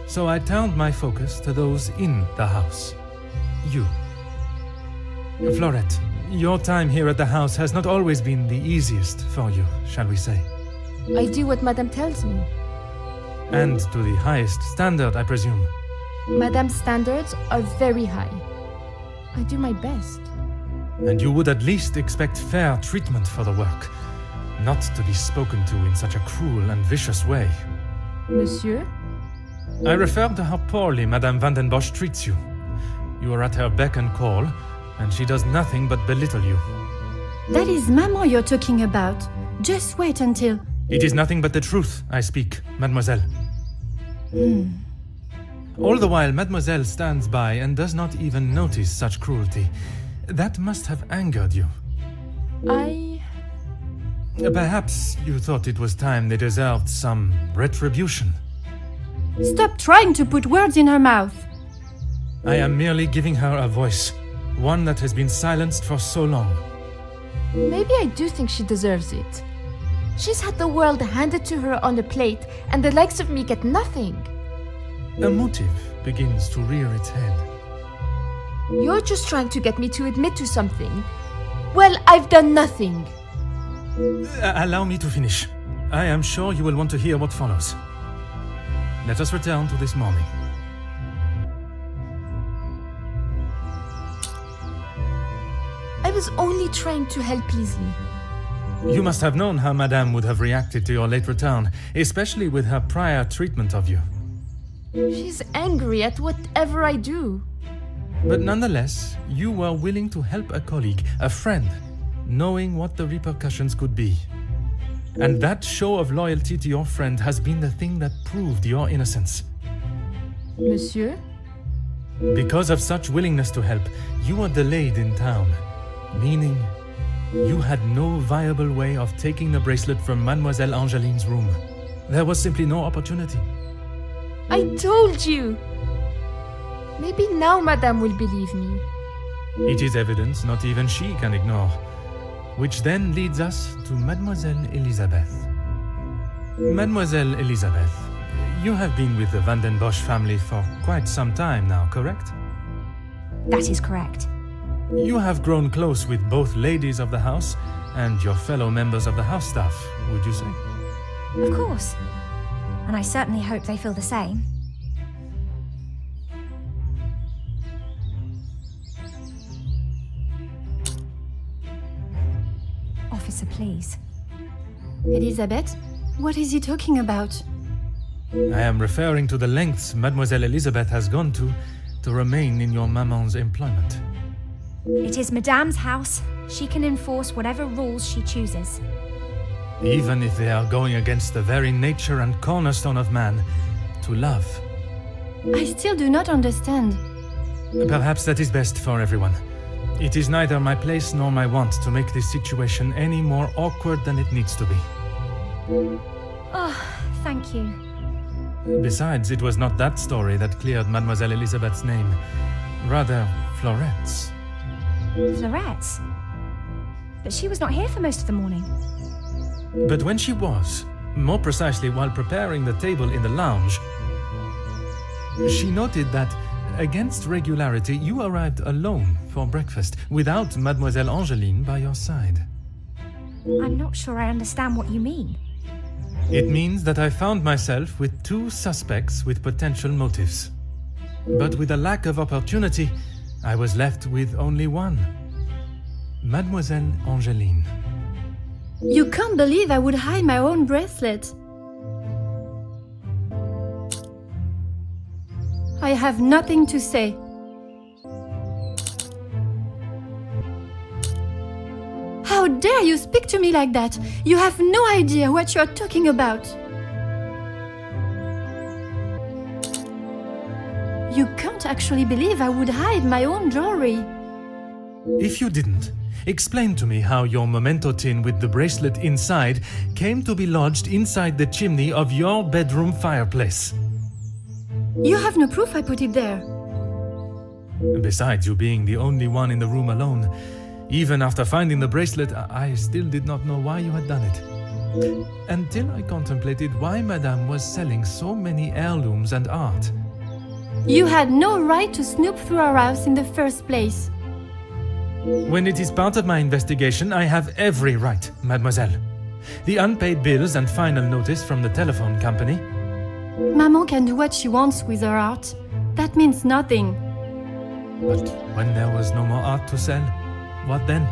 Speaker 2: so I turned my focus to those in the house. You. Florette, your time here at the house has not always been the easiest for you, shall we say.
Speaker 4: I do what Madame tells me.
Speaker 2: And to the highest standard, I presume.
Speaker 4: Madame's standards are very high. I do my best.
Speaker 2: And you would at least expect fair treatment for the work, not to be spoken to in such a cruel and vicious way.
Speaker 4: Monsieur?
Speaker 2: I refer to how poorly Madame van den Bosch treats you. You are at her beck and call, and she does nothing but belittle you.
Speaker 5: That is Maman you're talking about. Just wait until...
Speaker 2: It is nothing but the truth I speak, mademoiselle. All the while, mademoiselle stands by and does not even notice such cruelty. That must have angered you. Perhaps you thought it was time they deserved some retribution.
Speaker 5: Stop trying to put words in her mouth.
Speaker 2: I am merely giving her a voice, one that has been silenced for so long.
Speaker 4: Maybe I do think she deserves it. She's had the world handed to her on a plate, and the likes of me get nothing.
Speaker 2: A motive begins to rear its head.
Speaker 4: You're just trying to get me to admit to something. Well, I've done nothing.
Speaker 2: Allow me to finish. I am sure you will want to hear what follows. Let us return to this morning.
Speaker 4: I was only trying to help Leslie.
Speaker 2: You must have known how Madame would have reacted to your late return, especially with her prior treatment of you.
Speaker 4: She's angry at whatever I do.
Speaker 2: But nonetheless, you were willing to help a colleague, a friend, knowing what the repercussions could be. And that show of loyalty to your friend has been the thing that proved your innocence.
Speaker 4: Monsieur?
Speaker 2: Because of such willingness to help, you were delayed in town, meaning you had no viable way of taking the bracelet from Mademoiselle Angeline's room. There was simply no opportunity.
Speaker 4: I told you! Maybe now Madame will believe me.
Speaker 2: It is evidence not even she can ignore. Which then leads us to Mademoiselle Elizabeth. Mademoiselle Elizabeth, you have been with the Van den Bosch family for quite some time now, correct?
Speaker 1: That is correct.
Speaker 2: You have grown close with both ladies of the house and your fellow members of the house staff, would you say?
Speaker 1: Of course. And I certainly hope they feel the same. Officer, please.
Speaker 5: Elizabeth, what is he talking about?
Speaker 2: I am referring to the lengths Mademoiselle Elizabeth has gone to remain in your maman's employment.
Speaker 1: It is Madame's house. She can enforce whatever rules she chooses.
Speaker 2: Even if they are going against the very nature and cornerstone of man, to love.
Speaker 5: I still do not understand.
Speaker 2: Perhaps that is best for everyone. It is neither my place nor my want to make this situation any more awkward than it needs to be.
Speaker 1: Oh, thank you.
Speaker 2: Besides, it was not that story that cleared Mademoiselle Elizabeth's name, rather Florette's.
Speaker 1: Florette's? But she was not here for most of the morning.
Speaker 2: But when she was, more precisely while preparing the table in the lounge, she noted that, against regularity, you arrived alone for breakfast, without Mademoiselle Angeline by your side.
Speaker 1: I'm not sure I understand what you mean.
Speaker 2: It means that I found myself with two suspects with potential motives. But with a lack of opportunity, I was left with only one. Mademoiselle Angeline.
Speaker 5: You can't believe I would hide my own bracelet. I have nothing to say. How dare you speak to me like that? You have no idea what you're talking about. You can't actually believe I would hide my own jewelry.
Speaker 2: If you didn't, Explain to me how your memento tin with the bracelet inside came to be lodged inside the chimney of your bedroom fireplace.
Speaker 5: You have no proof I put it there.
Speaker 2: Besides you being the only one in the room alone, even after finding the bracelet, I still did not know why you had done it. Until I contemplated why Madame was selling so many heirlooms and art.
Speaker 5: You had no right to snoop through our house in the first place.
Speaker 2: When it is part of my investigation, I have every right, mademoiselle. The unpaid bills and final notice from the telephone company.
Speaker 5: Maman can do what she wants with her art. That means nothing.
Speaker 2: But when there was no more art to sell, what then?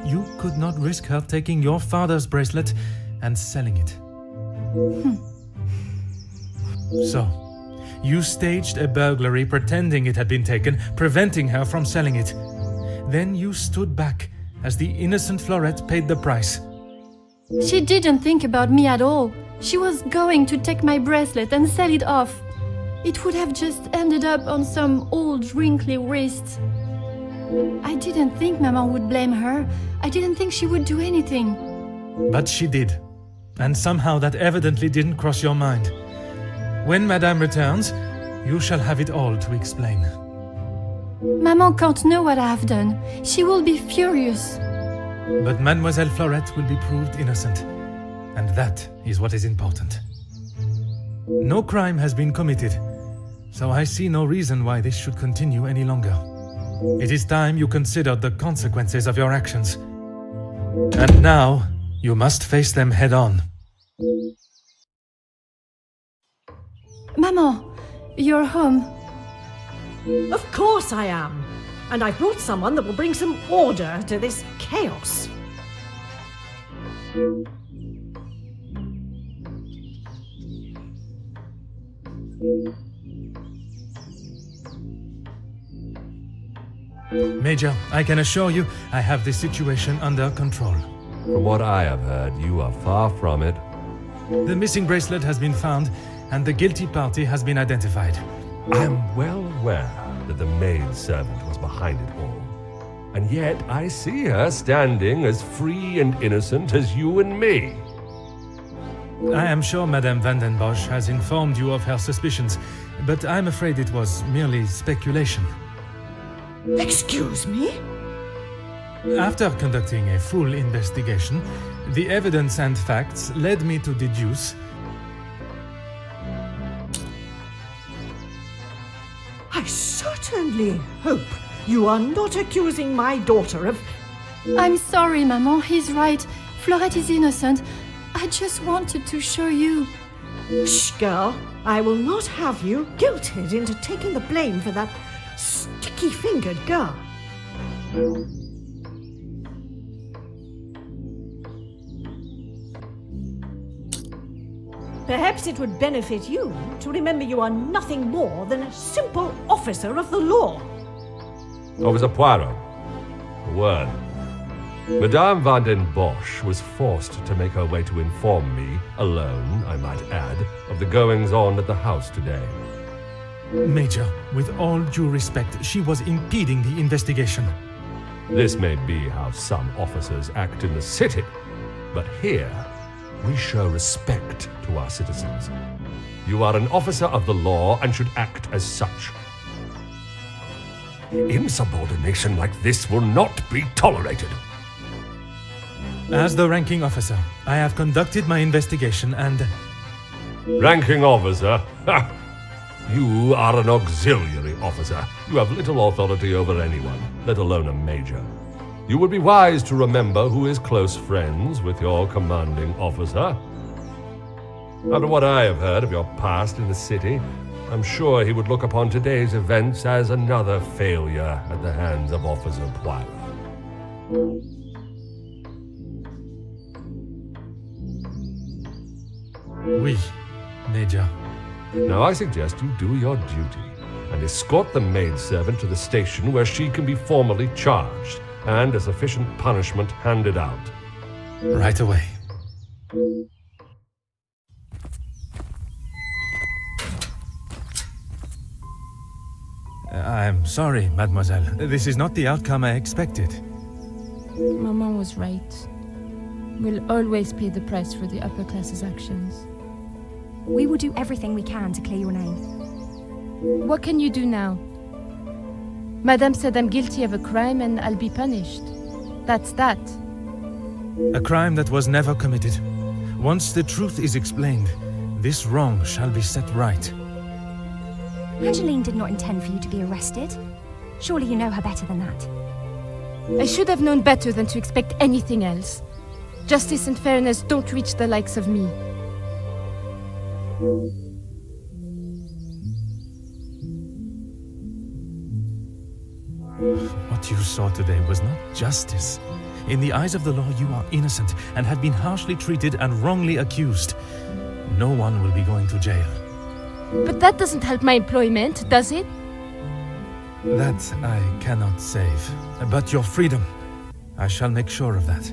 Speaker 2: You could not risk her taking your father's bracelet and selling it. So, you staged a burglary pretending it had been taken, preventing her from selling it. Then you stood back as the innocent Florette paid the price.
Speaker 5: She didn't think about me at all. She was going to take my bracelet and sell it off. It would have just ended up on some old wrinkly wrist. I didn't think Maman would blame her. I didn't think she would do anything.
Speaker 2: But she did. And somehow that evidently didn't cross your mind. When Madame returns, you shall have it all to explain.
Speaker 5: Maman can't know what I have done. She will be furious.
Speaker 2: But Mademoiselle Florette will be proved innocent. And that is what is important. No crime has been committed, so I see no reason why this should continue any longer. It is time you considered the consequences of your actions. And now, you must face them head on.
Speaker 5: Maman, you're home.
Speaker 3: Of course I am. And I brought someone that will bring some order to this chaos.
Speaker 2: Major, I can assure you I have this situation under control.
Speaker 6: From what I have heard, you are far from it.
Speaker 2: The missing bracelet has been found, and the guilty party has been identified.
Speaker 6: I am well aware that the maidservant was behind it all. And yet I see her standing as free and innocent as you and me.
Speaker 2: I am sure Madame van den Bosch has informed you of her suspicions, but I'm afraid it was merely speculation.
Speaker 3: Excuse me?
Speaker 2: After conducting a full investigation, the evidence and facts led me to deduce...
Speaker 3: I certainly hope you are not accusing my daughter of...
Speaker 5: I'm sorry, Maman. He's right. Florette is innocent. I just wanted to show you.
Speaker 3: Shh, girl. I will not have you guilted into taking the blame for that sticky-fingered girl. Perhaps it would benefit you to remember you are nothing more than a simple officer of the law.
Speaker 6: Officer Poirot, a word. Madame van den Bosch was forced to make her way to inform me, alone, I might add, of the goings-on at the house today.
Speaker 2: Major, with all due respect, she was impeding the investigation.
Speaker 6: This may be how some officers act in the city, but here we show respect to our citizens. You are an officer of the law and should act as such. Insubordination like this will not be tolerated.
Speaker 2: As the ranking officer, I have conducted my investigation and...
Speaker 6: Ranking officer? Ha! You are an auxiliary officer. You have little authority over anyone, let alone a major. You would be wise to remember who is close friends with your commanding officer. After what I have heard of your past in the city, I'm sure he would look upon today's events as another failure at the hands of Officer Poirot.
Speaker 2: Oui, Major.
Speaker 6: Now I suggest you do your duty and escort the maidservant to the station where she can be formally charged and a sufficient punishment handed out.
Speaker 2: Right away. I'm sorry, mademoiselle. This is not the outcome I expected.
Speaker 4: Maman was right. We'll always pay the price for the upper class's actions.
Speaker 1: We will do everything we can to clear your name.
Speaker 4: What can you do now? Madame said I'm guilty of a crime and I'll be punished. That's that.
Speaker 2: A crime that was never committed. Once the truth is explained, this wrong shall be set right.
Speaker 1: Angeline did not intend for you to be arrested. Surely you know her better than that.
Speaker 4: I should have known better than to expect anything else. Justice and fairness don't reach the likes of me.
Speaker 2: What you saw today was not justice. In the eyes of the law, you are innocent and have been harshly treated and wrongly accused. No one will be going to jail.
Speaker 4: But that doesn't help my employment, does it?
Speaker 2: That I cannot save. But your freedom, I shall make sure of that.